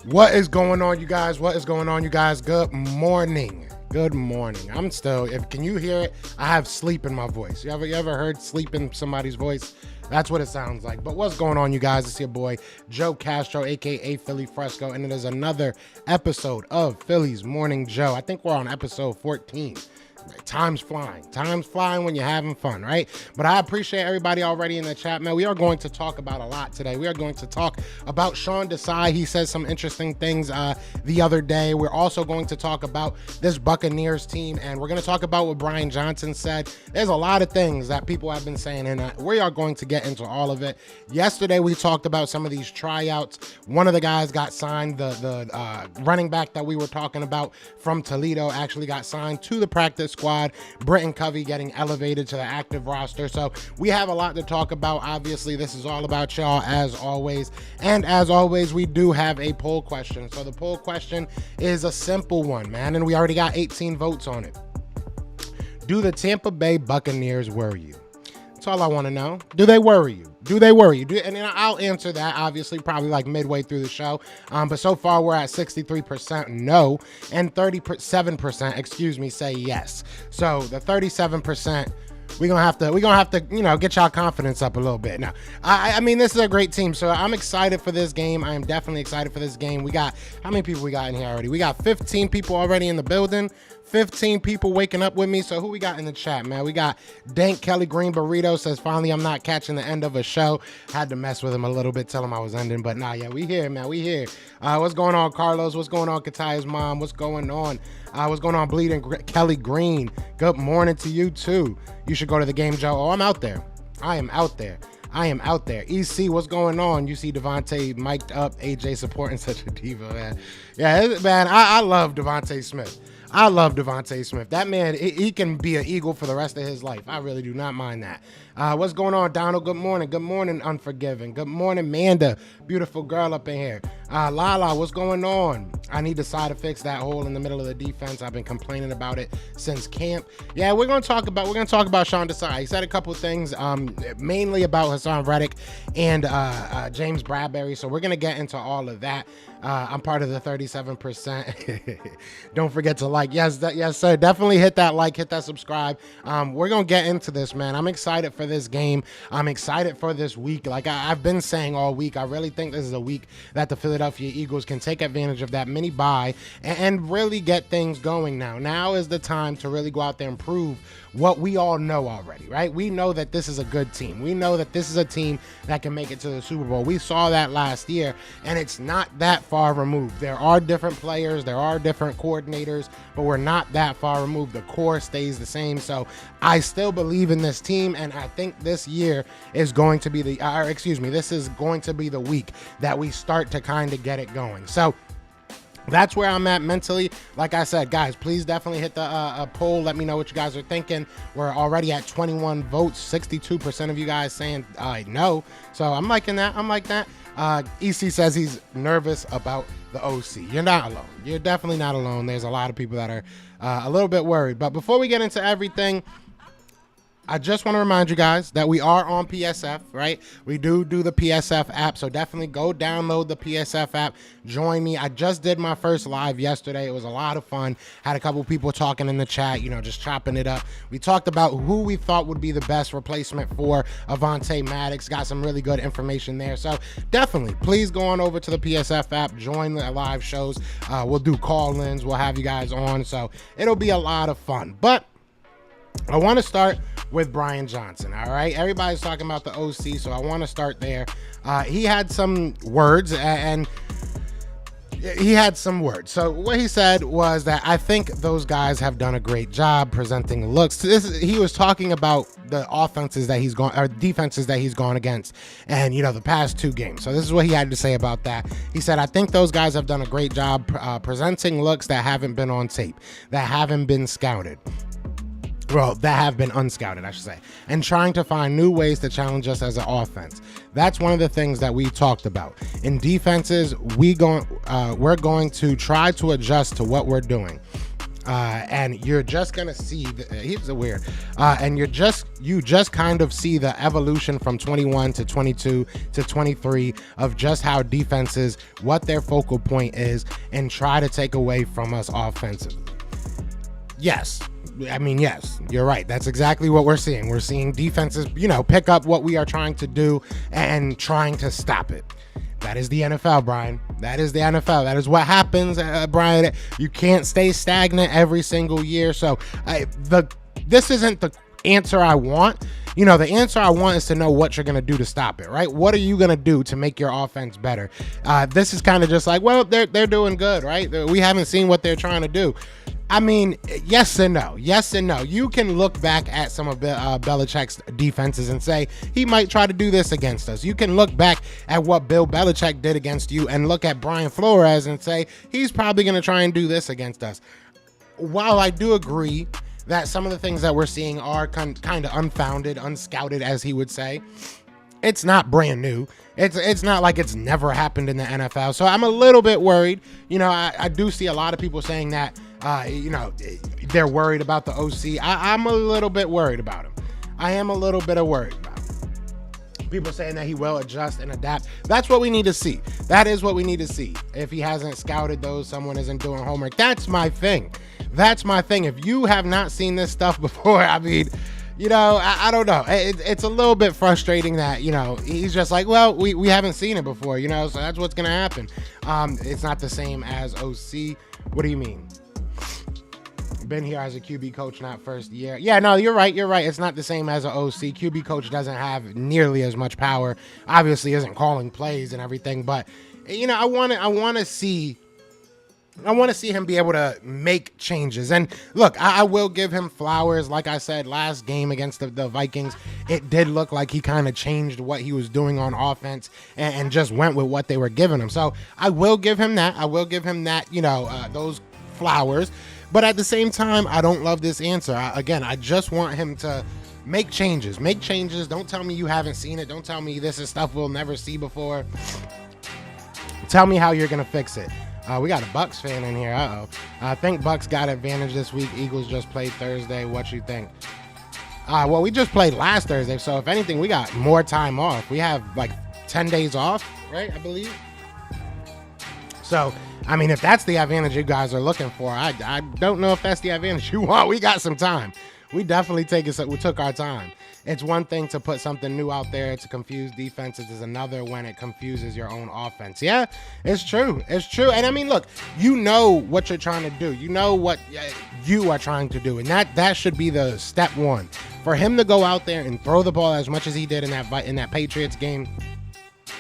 What is going on, you guys? What is going on, you guys? Good morning. Good morning. I'm still, can you hear it? I have sleep in my voice. You ever heard sleep in somebody's voice? That's what it sounds like. But what's going on, you guys? It's your boy, Joe Castro, aka Philly Fresco, and it is another episode of Philly's Morning Joe. I think we're on episode 14. Time's flying when you're having fun, right? But I appreciate everybody already in the chat, man. We are going to talk about a lot today. We are going to talk about Sean Desai. He said some interesting things the other day. We're also going to talk about this Buccaneers team, and we're going to talk about what Brian Johnson said. There's a lot of things that people have been saying, and we are going to get into all of it. Yesterday, we talked about some of these tryouts. One of the guys got signed. The running back that we were talking about from Toledo actually got signed to the practice squad. Britton Covey getting elevated to the active roster. So we have a lot to talk about. Obviously, this is all about y'all as always. And as always, we do have a poll question. So the poll question is a simple one, man. And we already got 18 votes on it. Do the Tampa Bay Buccaneers worry you? That's all I want to know. Do they worry you? Do they worry you? And I'll answer that, obviously, probably like midway through the show. But so far, we're at 63% no, and 37%, say yes. So the 37%, we're gonna have to, get y'all confidence up a little bit. Now, I mean, this is a great team, so I'm excited for this game. I am definitely excited for this game. We got, how many people we got in here already? We got 15 people already in the building. 15 people waking up with me. So who we got in the chat, man? We got Dank Kelly Green Burrito says, finally, I'm not catching the end of a show. Had to mess with him a little bit, tell him I was ending, but nah, yeah, we here, man. We here. What's going on, Carlos? What's going on, Kataya's mom? What's going on? What's going on, Bleeding Kelly Green? Good morning to you, too. You should go to the game, Joe. Oh, I'm out there. I am out there. I am out there. EC, what's going on? You see Devontae mic'd up, AJ supporting such a diva, man. Yeah, man, I love Devontae Smith. I love Devontae Smith. That man, he can be an Eagle for the rest of his life. I really do not mind that. What's going on, Donald? Good morning. Good morning, Unforgiven. Good morning, Manda. Beautiful girl up in here. Lala, what's going on? I need Desai to fix that hole in the middle of the defense. I've been complaining about it since camp. Yeah, we're gonna talk about Sean Desai. He said a couple things, mainly about Hassan Reddick and James Bradberry. So we're gonna get into all of that. I'm part of the 37%. Don't forget to like. Yes, sir. Definitely hit that like, hit that subscribe. We're gonna get into this, man. I'm excited for this game. I'm excited for this week. Like I've been saying all week, I really think this is a week that the Philadelphia Eagles can take advantage of that mini bye and really get things going now. Now is the time to really go out there and prove what we all know already, right? We know that this is a good team. We know that this is a team that can make it to the Super Bowl. We saw that last year, and it's not that far removed. There are different players, there are different coordinators, but we're not that far removed. The core stays the same. So I still believe in this team, and I think this year is going to be this is going to be the week that we start to kind of get it going. So that's where I'm at mentally. Like I said, guys, please definitely hit the poll. Let me know what you guys are thinking. We're already at 21 votes. 62% of you guys saying no. So I'm liking that. I'm like that. EC says he's nervous about the OC. You're not alone. You're definitely not alone. There's a lot of people that are a little bit worried. But before we get into everything, I just want to remind you guys that we are on PSF, right? We do the PSF app, so definitely go download the PSF app. Join me. I just did my first live yesterday. It was a lot of fun. Had a couple people talking in the chat, just chopping it up. We talked about who we thought would be the best replacement for Avonte Maddox. Got some really good information there. So definitely, please go on over to the PSF app. Join the live shows. We'll do call-ins. We'll have you guys on. So it'll be a lot of fun. But I want to start with Brian Johnson, all right? Everybody's talking about the OC, so I want to start there. He had some words, and So what he said was that I think those guys have done a great job presenting looks. He was talking about the offenses that he's gone, or defenses that he's gone against, and the past 2 games. So this is what he had to say about that. He said, I think those guys have done a great job presenting looks that haven't been on tape, that haven't been scouted. Well, that have been unscouted, I should say, and trying to find new ways to challenge us as an offense. That's one of the things that we talked about. In defenses, we're going to try to adjust to what we're doing. And you're just gonna see he's weird. And you just kind of see the evolution from 21 to 22 to 23 of just how defenses, what their focal point is, and try to take away from us offensively. Yes, you're right. That's exactly what we're seeing. We're seeing defenses, pick up what we are trying to do and trying to stop it. That is the NFL, Brian. That is the NFL. That is what happens, Brian. You can't stay stagnant every single year. So this isn't the answer I want. The answer I want is to know what you're going to do to stop it, right? What are you going to do to make your offense better? This is kind of just like, well, they're doing good, right? We haven't seen what they're trying to do. I mean, yes and no. Yes and no. You can look back at some of Belichick's defenses and say he might try to do this against us. You can look back at what Bill Belichick did against you and look at Brian Flores and say he's probably going to try and do this against us. While I do agree that some of the things that we're seeing are kind of unfounded, unscouted, as he would say, it's not brand new. It's not like it's never happened in the NFL. So I'm a little bit worried. I do see a lot of people saying that, they're worried about the OC. I'm a little bit worried about him. I am a little bit worried about him. People saying that he will adjust and adapt. That's what we need to see. That is what we need to see. If he hasn't scouted those, someone isn't doing homework. That's my thing. That's my thing. If you have not seen this stuff before, I mean, I don't know. It's a little bit frustrating that, he's just like, well, we haven't seen it before, so that's what's going to happen. It's not the same as OC. What do you mean? Been here as a QB coach, not first year. Yeah, no, you're right. It's not the same as an OC. QB coach doesn't have nearly as much power. Obviously isn't calling plays and everything, but I want to see I want to see him be able to make changes. And look, I will give him flowers. Like I said, last game against the Vikings, it did look like he kind of changed what he was doing on offense and just went with what they were giving him. So I will give him that. I will give him that, those flowers. But at the same time, I don't love this answer. I just want him to make changes. Make changes. Don't tell me you haven't seen it. Don't tell me this is stuff we'll never see before. Tell me how you're going to fix it. We got a Bucs fan in here. I think Bucs got advantage this week. Eagles just played Thursday. What you think? Well, we just played last Thursday, so if anything, we got more time off. We have like 10 days off, right? I believe. So, I mean, if that's the advantage you guys are looking for, I don't know if that's the advantage you want. We got some time. We definitely took our time. It's one thing to put something new out there to confuse defenses. It's another when it confuses your own offense. Yeah, it's true. It's true. And I mean, look, you know what you're trying to do. You know what you are trying to do. And that should be the step one. For him to go out there and throw the ball as much as he did in that Patriots game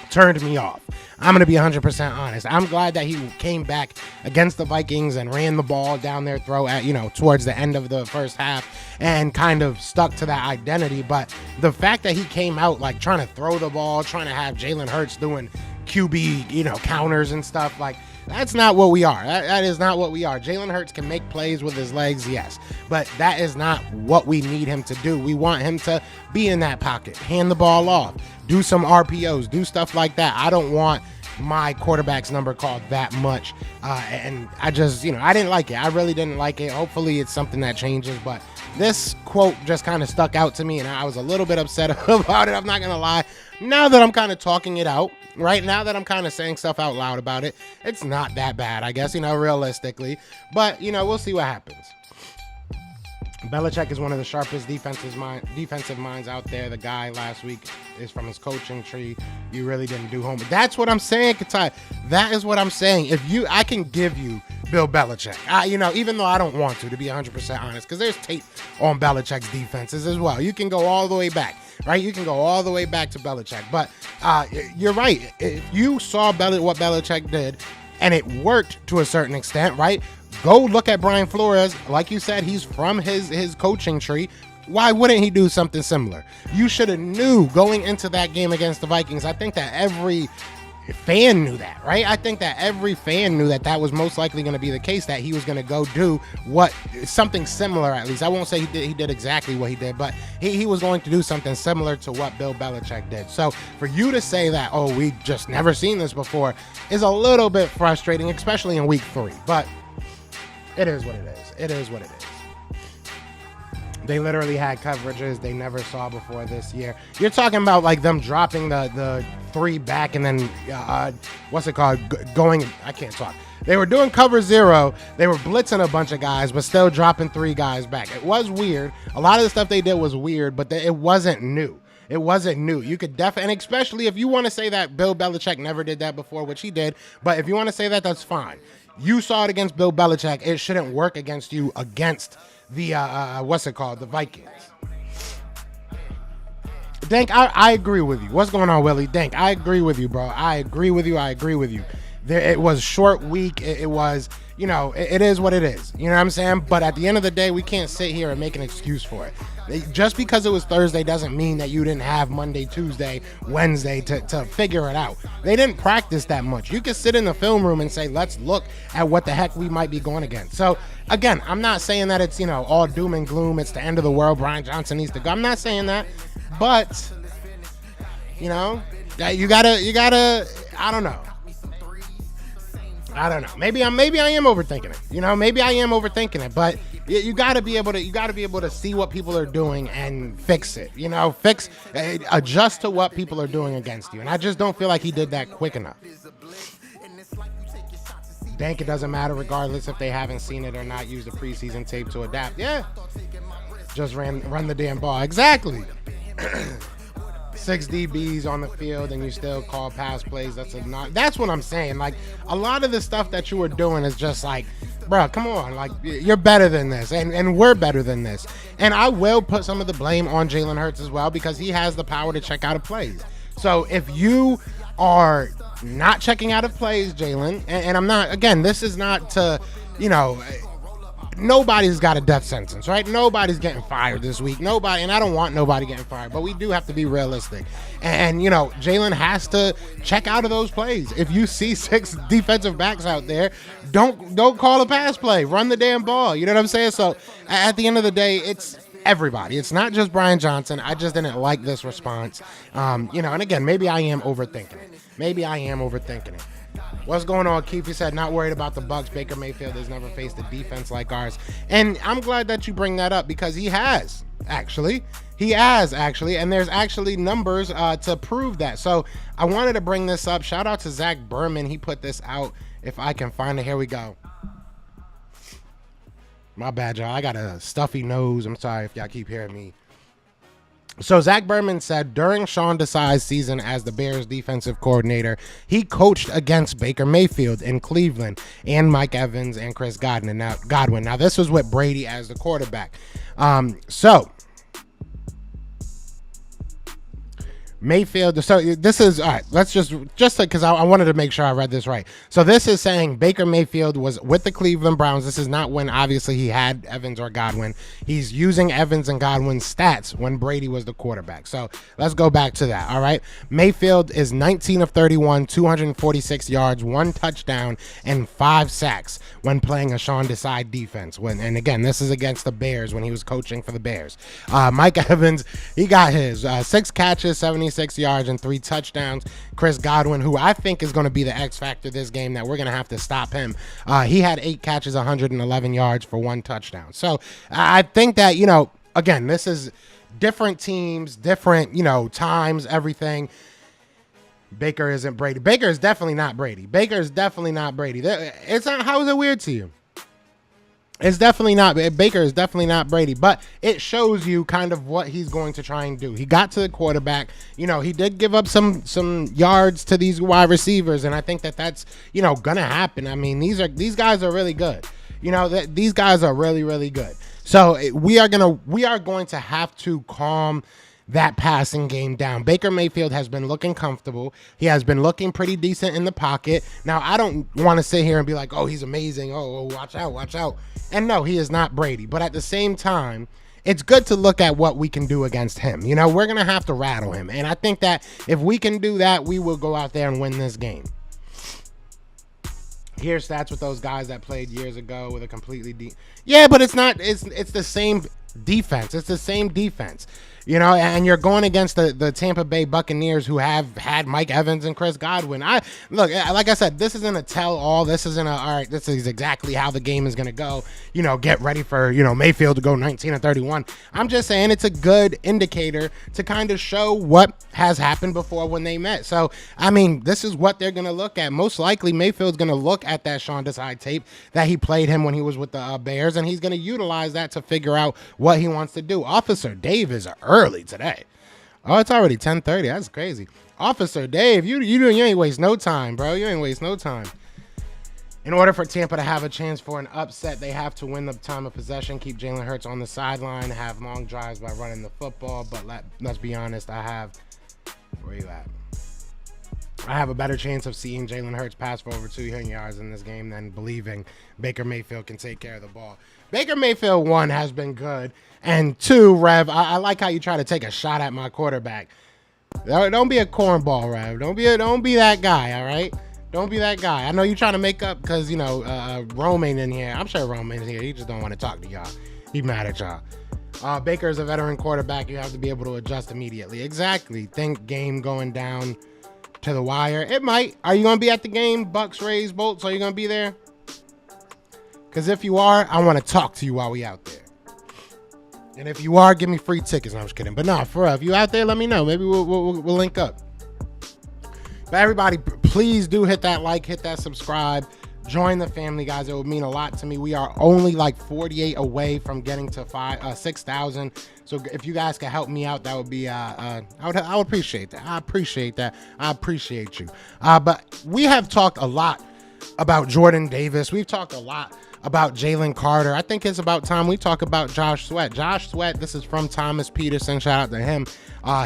turned me off. I'm going to be 100% honest. I'm glad that he came back against the Vikings and ran the ball down their throat at, towards the end of the first half and kind of stuck to that identity. But the fact that he came out like trying to throw the ball, trying to have Jalen Hurts doing QB, counters and stuff, like that's not what we are. That is not what we are. Jalen Hurts can make plays with his legs, yes, but that is not what we need him to do. We want him to be in that pocket, hand the ball off, do some RPOs, do stuff like that. I don't want my quarterback's number called that much. And I just, I didn't like it. I really didn't like it. Hopefully it's something that changes, but this quote just kind of stuck out to me and I was a little bit upset about it. I'm not going to lie. Now that I'm kind of talking it out, right now that I'm kind of saying stuff out loud about it, it's not that bad, I guess, realistically, but we'll see what happens. Belichick is one of the sharpest defensive minds out there. The guy last week is from his coaching tree. You really didn't do homework. That's what I'm saying, Katai. That is what I'm saying. I can give you Bill Belichick. Even though I don't want to be 100% honest, because there's tape on Belichick's defenses as well. You can go all the way back, right? You can go all the way back to Belichick. But you're right. If you saw what Belichick did, and it worked to a certain extent, right? Go look at Brian Flores. Like you said, he's from his coaching tree. Why wouldn't he do something similar? You should have knew going into that game against the Vikings. I think that every fan knew that, right? I think that every fan knew that was most likely going to be the case, that he was going to go do something similar, at least. I won't say he did exactly what he did, but he was going to do something similar to what Bill Belichick did. So for you to say that, oh, we just never seen this before, is a little bit frustrating, especially in week 3. But it is what it is. It is what it is. They literally had coverages they never saw before this year. You're talking about like them dropping the 3 back and then going. I can't talk. They were doing cover 0. They were blitzing a bunch of guys, but still dropping 3 guys back. It was weird. A lot of the stuff they did was weird, but it wasn't new. It wasn't new. You could definitely, and especially if you want to say that Bill Belichick never did that before, which he did, but if you want to say that, that's fine. You saw it against Bill Belichick. It shouldn't work against you against the the Vikings. Dank, I agree with you. What's going on, Willie? Dank, I agree with you, bro. I agree with you. It was short week. It was, it is what it is. You know what I'm saying? But at the end of the day, we can't sit here and make an excuse for it. Just because it was Thursday doesn't mean that you didn't have Monday, Tuesday, Wednesday to figure it out. They didn't practice that much. You could sit in the film room and say, let's look at what the heck we might be going against. So, again, I'm not saying that it's, all doom and gloom. It's the end of the world. Brian Johnson needs to go. I'm not saying that. But, you gotta, I don't know. Maybe I am overthinking it. Maybe I am overthinking it, but you got to be able to see what people are doing and fix it. Adjust to what people are doing against you. And I just don't feel like he did that quick enough. Dank, it doesn't matter regardless if they haven't seen it or not. Use the preseason tape to adapt. Yeah. Just run the damn ball. Exactly. 6 DBs on the field and you still call pass plays. That's what I'm saying. Like, a lot of the stuff that you were doing is just like, bro, come on. Like, you're better than this and we're better than this. And I will put some of the blame on Jalen Hurts as well because he has the power to check out of plays. So if you are not checking out of plays, Jalen. And I'm not, again, this is not to, you know, nobody's got a death sentence, right? Nobody's getting fired this week. Nobody, and I don't want nobody getting fired, but we do have to be realistic. And you know, Jalen has to check out of those plays. If you see 6 defensive backs out there, don't call a pass play. Run the damn ball. You know what I'm saying? So at the end of the day, it's everybody. It's not just Brian Johnson. I just didn't like this response. You know, and again, maybe I am overthinking it. What's going on, Keith? He said, not worried about the Bucs. Baker Mayfield has never faced a defense like ours. And I'm glad that you bring that up because he has, actually. And there's actually numbers to prove that. So I wanted to bring this up. Shout out to Zach Berman. He put this out. If I can find it. Here we go. My bad, y'all. I got a stuffy nose. I'm sorry if y'all keep hearing me. So Zach Berman said during Sean Desai's season as the Bears defensive coordinator, he coached against Baker Mayfield in Cleveland and Mike Evans and Chris Godwin. Now this was with Brady as the quarterback. Mayfield. So this is all right. Let's just because I wanted to make sure I read this right. So this is saying Baker Mayfield was with the Cleveland Browns. This is not when obviously he had Evans or Godwin. He's using Evans and Godwin's stats when Brady was the quarterback. So let's go back to that. All right. Mayfield is 19 of 31, 246 yards, 1 touchdown, and 5 sacks when playing a Sean Desai defense. And again, this is against the Bears when he was coaching for the Bears. Mike Evans, he got his 6 catches, 76 yards, and 3 touchdowns. Chris Godwin, who I think is going to be the X factor this game, that we're going to have to stop him. He had 8 catches, 111 yards for 1 touchdown. So I think that, you know, again, this is different teams, different, you know, times, everything. Baker isn't Brady. Baker is definitely not Brady. It's not, how is it weird to you? It's definitely not. Baker is definitely not Brady, but it shows you kind of what he's going to try and do. He got to the quarterback. You know, he did give up some yards to these wide receivers, and I think that's, you know, gonna happen. I mean, these guys are really good. You know, these guys are really, really good. So we are going to have to calm that passing game down. Baker Mayfield has been looking comfortable. He has been looking pretty decent in the pocket. Now, I don't want to sit here and be like, oh, he's amazing. Oh, watch out. And no, he is not Brady. But at the same time, it's good to look at what we can do against him. You know, we're going to have to rattle him. And I think that if we can do that, we will go out there and win this game. Here's stats with those guys that played years ago with a completely yeah, but it's not. It's the same defense. It's the same defense. You know, and you're going against the Tampa Bay Buccaneers, who have had Mike Evans and Chris Godwin. Look, like I said, this isn't a tell-all. This isn't all right, this is exactly how the game is going to go. You know, get ready for, you know, Mayfield to go 19 and 31. I'm just saying it's a good indicator to kind of show what has happened before when they met. So, I mean, this is what they're going to look at. Most likely, Mayfield's going to look at that Sean Desai tape that he played him when he was with the Bears, and he's going to utilize that to figure out what he wants to do. Officer Dave is early today. Oh, it's already 10:30. That's crazy. Officer Dave, you ain't waste no time, bro. You ain't waste no time. In order for Tampa to have a chance for an upset, they have to win the time of possession, keep Jalen Hurts on the sideline, have long drives by running the football. But let's be honest, where you at? I have a better chance of seeing Jalen Hurts pass for over 200 yards in this game than believing Baker Mayfield can take care of the ball. Baker Mayfield, 1, has been good. And 2, Rev, I like how you try to take a shot at my quarterback. Don't be a cornball, Rev. Don't be that guy, all right? Don't be that guy. I know you're trying to make up because, you know, Roman in here. I'm sure Roman's here. He just don't want to talk to y'all. He mad at y'all. Baker is a veteran quarterback. You have to be able to adjust immediately. Exactly. Think game going down to the wire. It might. Are you going to be at the game? Bucks, Rays, Bolts. Are you going to be there? Because if you are, I want to talk to you while we out there. And if you are, give me free tickets. No, I'm just kidding. But no, for real, if you out there, let me know. Maybe we'll link up. But everybody, please do hit that like, hit that subscribe. Join the family, guys. It would mean a lot to me. We are only like 48 away from getting to 6,000. So if you guys can help me out, that would be I would appreciate that. I appreciate you. But we have talked a lot about Jordan Davis. We've talked a lot about Jalen Carter. I think it's about time we talk about Josh Sweat. Josh Sweat, this is from Thomas Peterson. Shout out to him.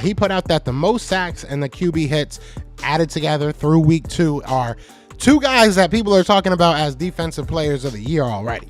He put out that the most sacks and the QB hits added together through week 2 are two guys that people are talking about as defensive players of the year already.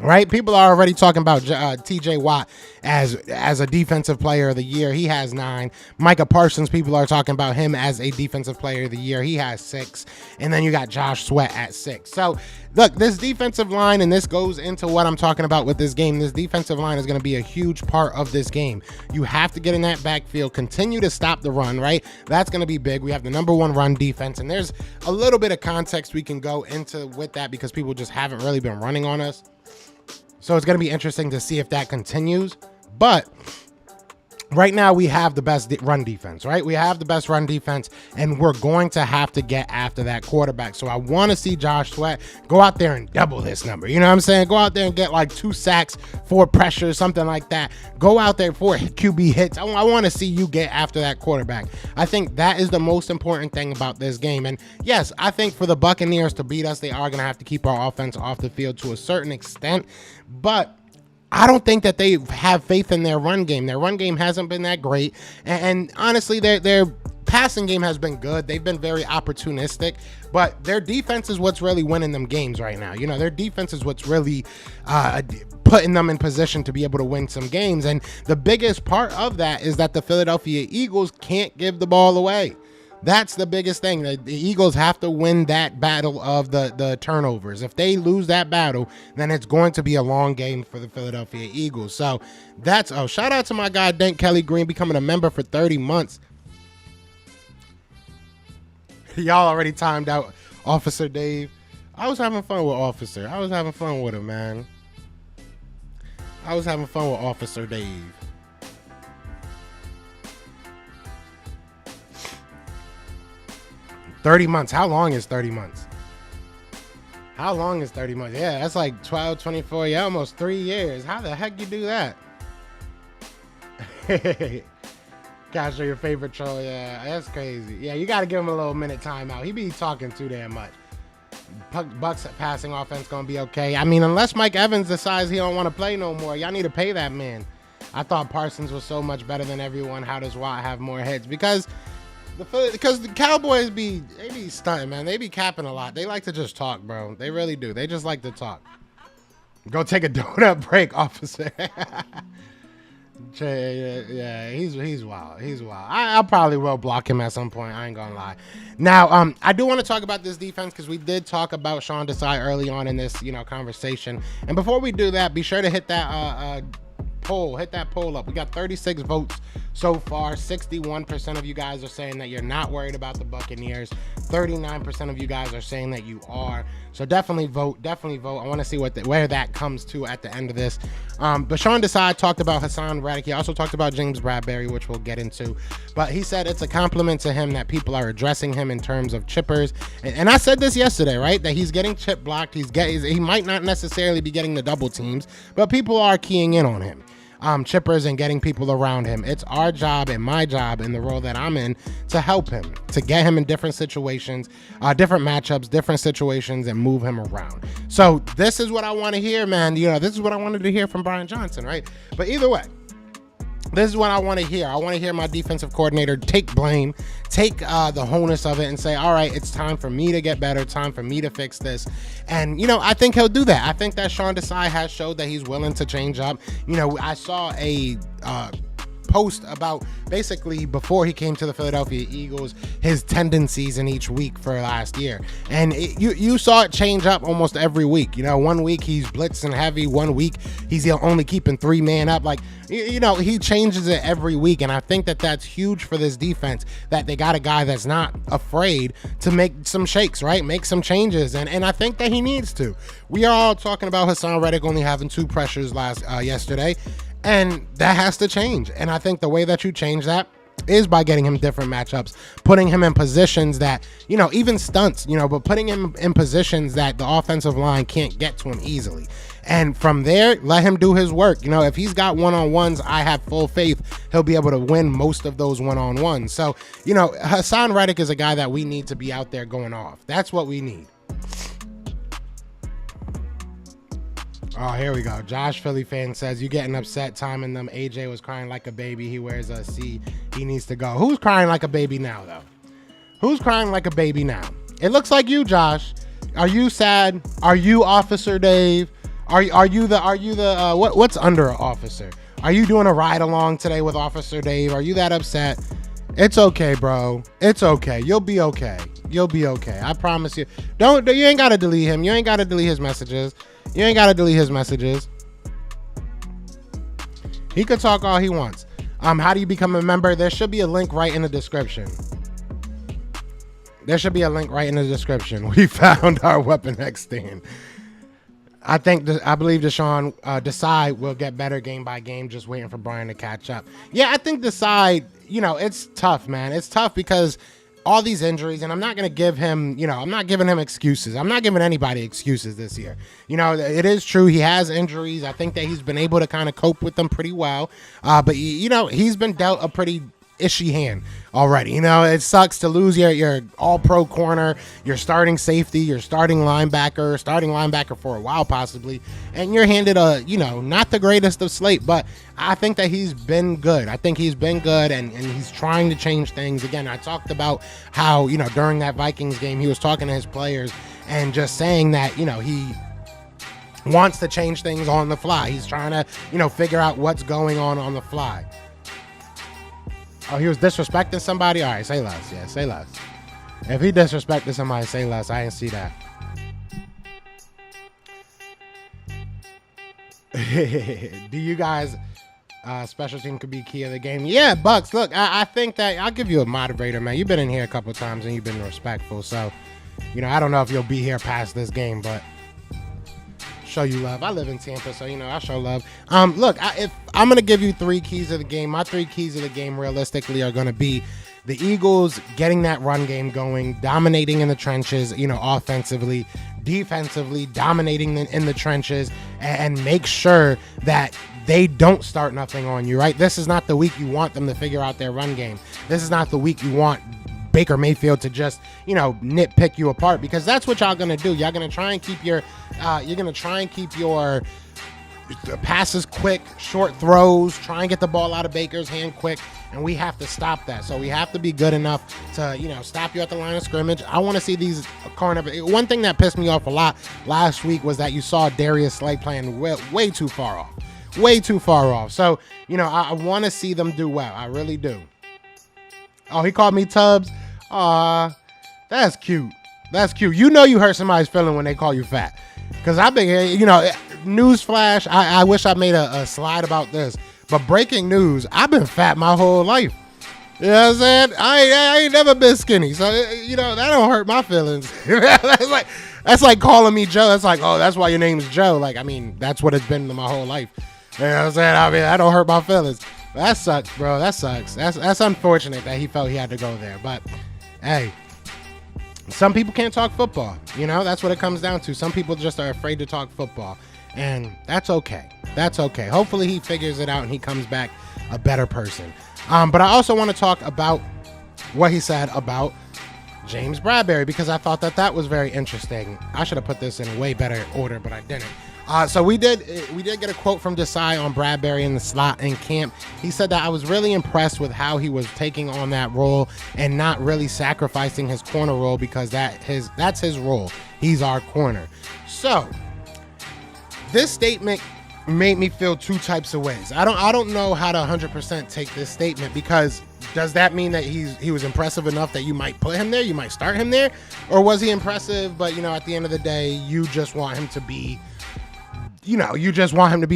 Right? People are already talking about TJ Watt as a defensive player of the year. He has 9. Micah Parsons, people are talking about him as a defensive player of the year. He has 6. And then you got Josh Sweat at 6. So, look, this defensive line, and this goes into what I'm talking about with this game. This defensive line is going to be a huge part of this game. You have to get in that backfield, continue to stop the run, right? That's going to be big. We have the number 1 run defense, and there's a little bit of context we can go into with that because people just haven't really been running on us. So it's going to be interesting to see if that continues. But right now we have the best run defense, right? We have the best run defense, and we're going to have to get after that quarterback. So I want to see Josh Sweat go out there and double this number. You know what I'm saying? Go out there and get like 2 sacks, 4 pressures, something like that. Go out there for QB hits. I want to see you get after that quarterback. I think that is the most important thing about this game. And yes, I think for the Buccaneers to beat us, they are going to have to keep our offense off the field to a certain extent. But I don't think that they have faith in their run game. Their run game hasn't been that great. And honestly, their passing game has been good. They've been very opportunistic. But their defense is what's really winning them games right now. You know, their defense is what's really putting them in position to be able to win some games. And the biggest part of that is that the Philadelphia Eagles can't give the ball away. That's the biggest thing. The Eagles have to win that battle of the turnovers. If they lose that battle, then it's going to be a long game for the Philadelphia Eagles. So that's, shout out to my guy, Dent Kelly Green, becoming a member for 30 months. Y'all already timed out Officer Dave. I was having fun with Officer. I was having fun with him, man. I was having fun with Officer Dave. $30 months. How long is 30 months? How long is 30 months? Yeah, that's like 12, 24, yeah, almost 3 years. How the heck you do that? Castro, your favorite troll. Yeah, that's crazy. Yeah, you got to give him a little minute timeout. He be talking too damn much. Bucks passing offense going to be okay. I mean, unless Mike Evans decides he don't want to play no more, y'all need to pay that man. I thought Parsons was so much better than everyone. How does Watt have more heads? Because the Cowboys be stunting, man. They be capping a lot. They like to just talk, bro. They really do. They just like to talk. Go take a donut break, officer. Yeah, he's wild. He's wild. I probably will block him at some point. I ain't gonna lie. Now, I do want to talk about this defense because we did talk about Sean Desai early on in this, conversation. And before we do that, be sure to hit that poll. Hit that poll up. We got 36 votes so far. 61% of you guys are saying that you're not worried about the Buccaneers. 39% of you guys are saying that you are. So definitely vote. Definitely vote. I want to see where that comes to at the end of this. But Sean Desai talked about Hassan Reddick. He also talked about James Bradberry, which we'll get into. But he said it's a compliment to him that people are addressing him in terms of chippers. And I said this yesterday, right? That he's getting chip blocked. He might not necessarily be getting the double teams, but people are keying in on him. Chippers and getting people around him. It's our job and my job in the role that I'm in to help him, to get him in different situations, different matchups, different situations, and move him around. So this is what I want to hear, man. This is what I wanted to hear from Brian Johnson, right? But either way, this is what I want to hear. I want to hear my defensive coordinator take blame, take the onus of it and say, all right, it's time for me to get better, time for me to fix this. And, I think he'll do that. I think that Sean Desai has showed that he's willing to change up. I saw a post about basically before he came to the Philadelphia Eagles, his tendencies in each week for last year. And you saw it change up almost every week. 1 week he's blitzing heavy. 1 week he's only keeping 3 man up. Like, he changes it every week. And I think that that's huge for this defense, that they got a guy that's not afraid to make some shakes, right? Make some changes. And I think that he needs to. We are all talking about Hassan Reddick only having 2 pressures yesterday. And that has to change. And I think the way that you change that is by getting him different matchups, putting him in positions that, even stunts, but putting him in positions that the offensive line can't get to him easily. And from there, let him do his work. If he's got one-on-ones, I have full faith he'll be able to win most of those one-on-ones. So, Hassan Reddick is a guy that we need to be out there going off. That's what we need. Oh, here we go. Josh Philly fan says, you getting upset timing them. AJ was crying like a baby. He wears a C. He needs to go. Who's crying like a baby now, though? Who's crying like a baby now? It looks like you, Josh. Are you sad? Are you Officer Dave? Are you the what's under an officer? Are you doing a ride along today with Officer Dave? Are you that upset? It's okay, bro. It's okay. You'll be okay. You'll be okay. I promise you. You ain't gotta delete him. You ain't gotta delete his messages. You ain't gotta delete his messages. He could talk all he wants. How do you become a member? There should be a link right in the description. There should be a link right in the description. We found our Weapon X stand. I believe Desai will get better game by game, just waiting for Brian to catch up. Yeah, I think Desai, it's tough, man. It's tough because all these injuries, and I'm not going to give him, I'm not giving him excuses. I'm not giving anybody excuses this year. It is true. He has injuries. I think that he's been able to kind of cope with them pretty well. But, he's been dealt a pretty ishy hand already. It sucks to lose your all-pro corner, your starting safety, your starting linebacker for a while possibly, and you're handed not the greatest of slate, but I think that he's been good. I think he's been good, and he's trying to change things. Again, I talked about how, during that Vikings game, he was talking to his players and just saying that, he wants to change things on the fly. He's trying to, figure out what's going on the fly. Oh, he was disrespecting somebody? All right, say less. Yeah, say less. If he disrespected somebody, say less. I didn't see that. Do you guys, special team could be key of the game? Yeah, Bucks, look, I think that I'll give you a moderator, man. You've been in here a couple times and you've been respectful. So, I don't know if you'll be here past this game, but show you love. I live in Tampa, so I show love. Look, if I'm gonna give you 3 keys of the game, my 3 keys of the game realistically are gonna be the Eagles getting that run game going, dominating in the trenches, offensively, defensively, dominating in the trenches, and make sure that they don't start nothing on you, right? This is not the week you want them to figure out their run game. This is not the week you want Baker Mayfield to just, nitpick you apart, because that's what y'all gonna do. Y'all gonna try and keep your passes quick, short throws, try and get the ball out of Baker's hand quick, and we have to stop that. So we have to be good enough to, stop you at the line of scrimmage. I want to see these cornerbacks. One thing that pissed me off a lot last week was that you saw Darius Slay playing way too far off. Way too far off. So, I want to see them do well. I really do. Oh, he called me Tubbs. Aw, that's cute. That's cute. You hurt somebody's feeling when they call you fat. Because I've been here, newsflash, I wish I made a slide about this. But breaking news, I've been fat my whole life. You know what I'm saying? I ain't never been skinny. So, that don't hurt my feelings. That's like calling me Joe. That's like, oh, that's why your name is Joe. That's what it's been my whole life. You know what I'm saying? That don't hurt my feelings. That sucks, bro. That sucks. That's unfortunate that he felt he had to go there. But, hey, some people can't talk football. That's what it comes down to. Some people just are afraid to talk football. And that's okay. That's okay. Hopefully he figures it out and he comes back a better person. But I also want to talk about what he said about James Bradberry, because I thought that was very interesting. I should have put this in way better order, but I didn't. So we did get a quote from Desai on Bradberry in the slot in camp. He said that I was really impressed with how he was taking on that role and not really sacrificing his corner role, because that's his role. He's our corner. So this statement made me feel 2 types of ways. I don't know how to 100% take this statement, because does that mean that he was impressive enough that you might put him there, you might start him there, or was he impressive but at the end of the day you just want him to be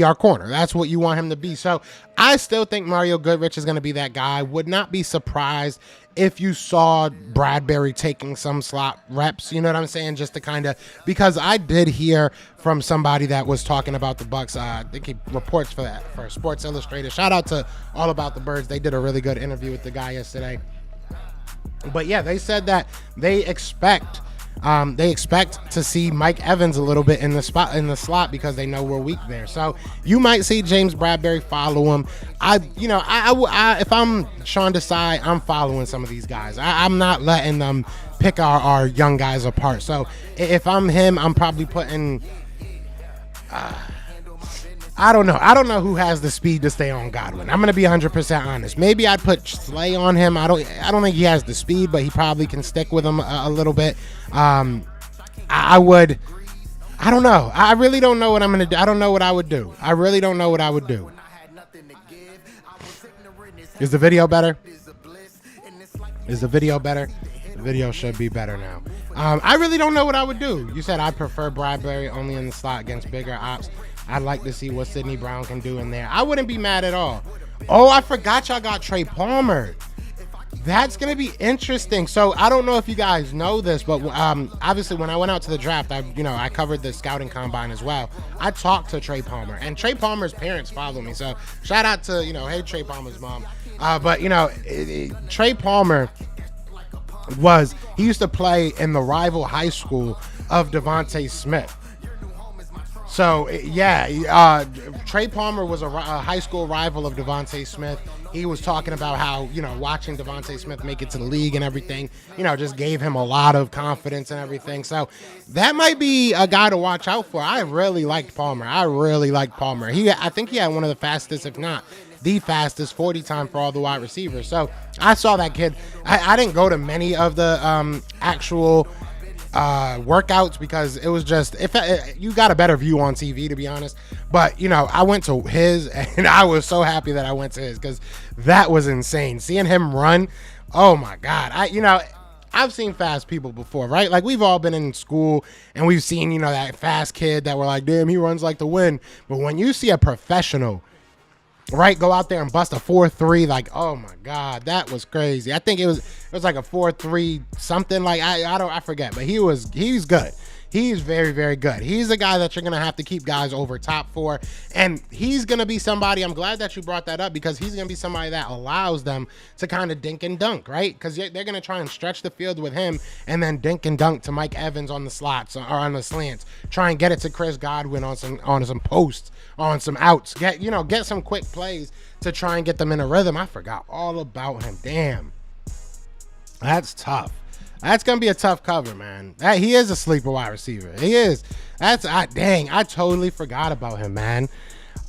our corner. That's what you want him to be. So I still think Mario Goodrich is going to be that guy. Would not be surprised if you saw Bradberry taking some slot reps, you know what I'm saying? Just to kind of, because I did hear from somebody that was talking about the Bucks. I think he reports for Sports Illustrated. Shout out to All About the Birds. They did a really good interview with the guy yesterday. But yeah, they said that they expect to see Mike Evans a little bit in the slot because they know we're weak there. So you might see James Bradberry follow him. If I'm Sean Desai, I'm following some of these guys. I'm not letting them pick our young guys apart. So if I'm him, I'm probably putting. I don't know. I don't know who has the speed to stay on Godwin. I'm gonna be 100% honest. Maybe I'd put Slay on him. I don't think he has the speed, but he probably can stick with him a little bit. I would. I don't know. I really don't know what I'm gonna do. I don't know what I would do. I really don't know what I would do. Is the video better? Is the video better? The video should be better now. I really don't know what I would do. You said I'd prefer Bradberry only in the slot against bigger ops. I'd like to see what Sidney Brown can do in there. I wouldn't be mad at all. Oh, I forgot y'all got Trey Palmer. That's going to be interesting. So I don't know if you guys know this, but obviously when I went out to the draft, I covered the scouting combine as well. I talked to Trey Palmer, and Trey Palmer's parents follow me. So shout out to, hey, Trey Palmer's mom. But Trey Palmer he used to play in the rival high school of Devontae Smith. So, yeah, Trey Palmer was a high school rival of Devontae Smith. He was talking about how, watching Devontae Smith make it to the league and everything, just gave him a lot of confidence and everything. So that might be a guy to watch out for. I really liked Palmer. I think he had one of the fastest, if not the fastest 40 time for all the wide receivers. So I saw that kid. I didn't go to many of the actual workouts because it was just, you got a better view on TV, to be honest. But I went to his, and I was so happy that I went to his because that was insane. Seeing him run, oh my God! I've seen fast people before, right? Like, we've all been in school and we've seen that fast kid that we're like, damn, he runs like the wind. But when you see a professional, right, go out there and bust a 4.3, like, oh my God, that was crazy. I think it was like a 4.3 something, like I forget, but he's good. He's very, very good. He's a guy that you're gonna have to keep guys over top for, and he's gonna be somebody. I'm glad that you brought that up because he's gonna be somebody that allows them to kind of dink and dunk, right? Because they're gonna try and stretch the field with him, and then dink and dunk to Mike Evans on the slots or on the slants. Try and get it to Chris Godwin on some posts, on some outs. Get some quick plays to try and get them in a rhythm. I forgot all about him. Damn, that's tough. That's going to be a tough cover, man. He is a sleeper wide receiver. He is. Dang, I totally forgot about him, man.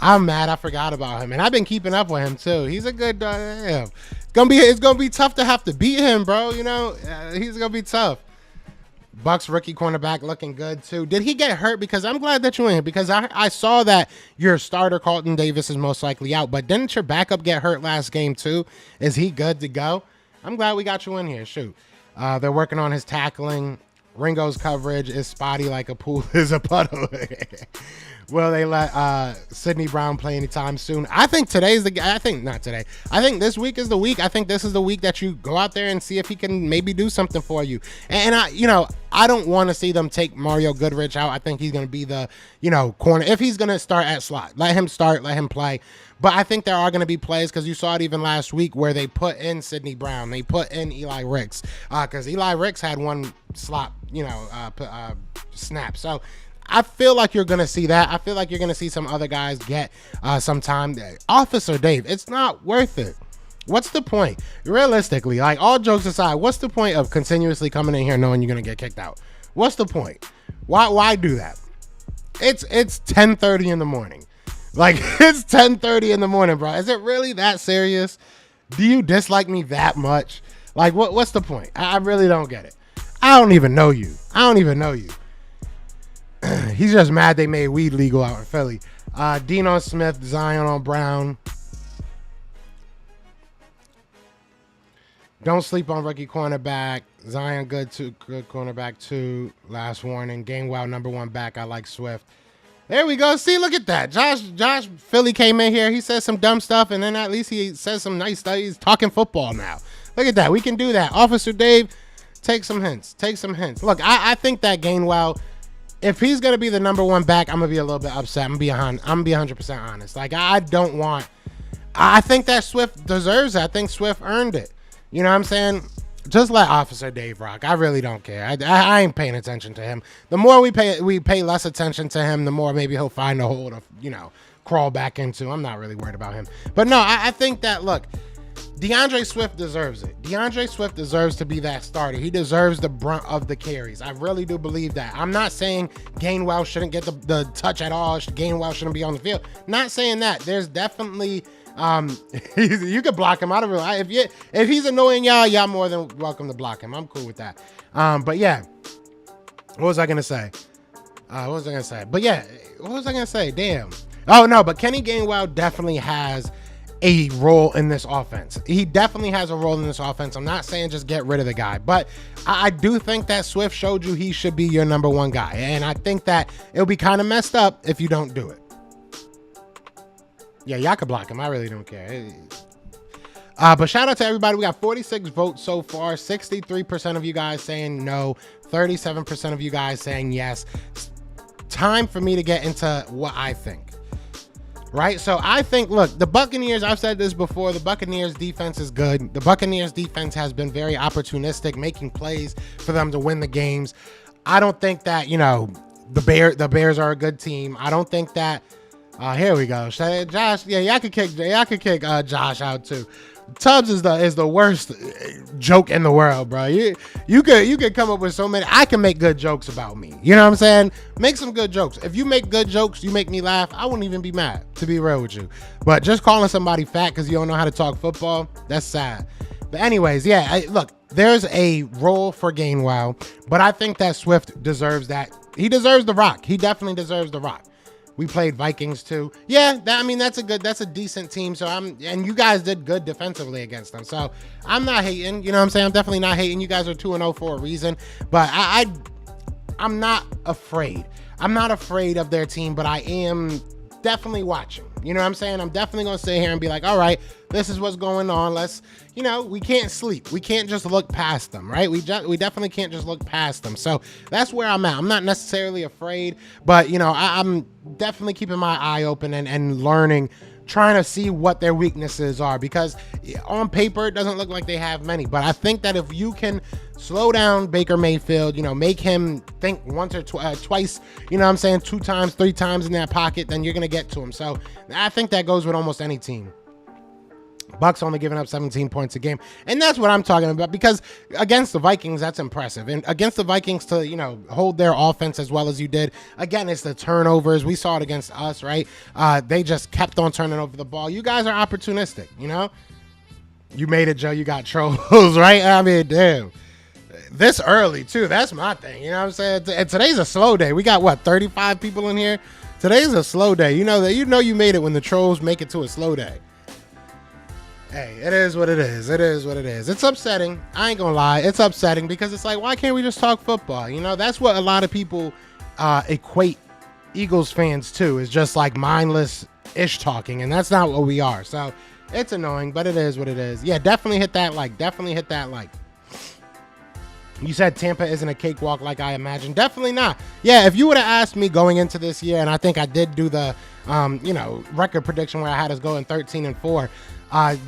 I'm mad I forgot about him. And I've been keeping up with him, too. He's a good, it's going to be tough to have to beat him, bro. He's going to be tough. Bucks rookie cornerback looking good, too. Did he get hurt? Because I'm glad that you're in here. Because I saw that your starter, Carlton Davis, is most likely out. But didn't your backup get hurt last game, too? Is he good to go? I'm glad we got you in here. Shoot. They're working on his tackling. Ringo's coverage is spotty like a pool is a puddle. Will they let Sidney Brown play anytime soon? I think not today. I think this week is the week. I think this is the week that you go out there and see if he can maybe do something for you. And I don't want to see them take Mario Goodrich out. I think he's going to be the, corner. If he's going to start at slot, let him start, let him play. But I think there are going to be plays because you saw it even last week where they put in Sidney Brown. They put in Eli Ricks because Eli Ricks had one slot, snap. So I feel like you're going to see that. I feel like you're going to see some other guys get some time. Officer Dave, it's not worth it. What's the point? Realistically, like, all jokes aside, what's the point of continuously coming in here knowing you're going to get kicked out? What's the point? Why do that? It's 10:30 in the morning. Like, it's 10:30 in the morning, bro. Is it really that serious? Do you dislike me that much? Like, what's the point? I really don't get it. I don't even know you. He's just mad they made weed legal out in Philly. Dino Smith, Zion on Brown. Don't sleep on rookie cornerback. Zion good cornerback too. Last warning. Gainwell #1 back. I like Swift. There we go. See, look at that. Josh Philly came in here. He said some dumb stuff, and then at least he says some nice stuff. He's talking football now. Look at that. We can do that. Officer Dave, take some hints. Look, I think that Gainwell, if he's going to be the #1 back, I'm going to be a little bit upset. I'm going to be 100% honest. Like, I think that Swift deserves it. I think Swift earned it. You know what I'm saying? Just let Officer Dave rock. I really don't care. I ain't paying attention to him. The more we pay less attention to him, the more maybe he'll find a hole to, crawl back into. I'm not really worried about him. But no, I think that, look, DeAndre Swift deserves it. DeAndre Swift deserves to be that starter. He deserves the brunt of the carries. I really do believe that. I'm not saying Gainwell shouldn't get the touch at all. Gainwell shouldn't be on the field. Not saying that. There's definitely you could block him. I don't really. If he's annoying y'all more than welcome to block him. I'm cool with that. But yeah, what was I gonna say? But yeah, what was I gonna say? Damn. Oh no, but Kenny Gainwell definitely has a role in this offense. He definitely has a role in this offense. I'm not saying just get rid of the guy, but I do think that Swift showed you he should be your number one guy. And I think that it'll be kind of messed up if you don't do it. Yeah, y'all could block him. I really don't care. But shout out to everybody. We got 46 votes so far. 63% of you guys saying no. 37% of you guys saying yes. Time for me to get into what I think. Right? So I think, look, the Buccaneers, I've said this before, the Buccaneers defense is good. The Buccaneers defense has been very opportunistic, making plays for them to win the games. I don't think that, the Bears are a good team. I don't think that, here we go. Josh, yeah, y'all could kick Josh out too. Tubbs is the worst joke in the world, bro. You could come up with so many. I can make good jokes about me. You know what I'm saying? Make some good jokes. If you make good jokes, you make me laugh, I wouldn't even be mad, to be real with you. But just calling somebody fat because you don't know how to talk football, that's sad. But anyways, yeah, look, there's a role for Gainwell, but I think that Swift deserves that. He deserves the rock. He definitely deserves the rock. We played Vikings too. Yeah, that's a decent team. So and you guys did good defensively against them. So I'm not hating, you know what I'm saying? I'm definitely not hating. You guys are 2-0 for a reason, but I'm not afraid. I'm not afraid of their team, but I am definitely watching. You know what I'm saying? I'm definitely going to sit here and be like, all right, this is what's going on. Let's, we can't sleep. We can't just look past them, right? We definitely can't just look past them. So that's where I'm at. I'm not necessarily afraid, but, I'm definitely keeping my eye open and learning, trying to see what their weaknesses are, because on paper, it doesn't look like they have many. But I think that if you can slow down Baker Mayfield, make him think once or twice, you know what I'm saying, 2 times, 3 times in that pocket, then you're going to get to him. So I think that goes with almost any team. Bucks only giving up 17 points a game. And that's what I'm talking about, because against the Vikings, that's impressive. And against the Vikings to, hold their offense as well as you did. Again, it's the turnovers. We saw it against us, right? They just kept on turning over the ball. You guys are opportunistic, You made it, Joe. You got trolls, right? I mean, damn. This early, too. That's my thing. You know what I'm saying? And today's a slow day. We got, 35 people in here? Today's a slow day. You made it when the trolls make it to a slow day. Hey, it is what it is. It is what it is. It's upsetting. I ain't gonna lie. It's upsetting because it's like, why can't we just talk football? That's what a lot of people equate Eagles fans to, is just like mindless ish talking, and that's not what we are. So it's annoying, but it is what it is. Yeah, definitely hit that like. Definitely hit that like. You said Tampa isn't a cakewalk like I imagined. Definitely not. Yeah, if you would have asked me going into this year, and I think I did do the, record prediction where I had us going 13-4.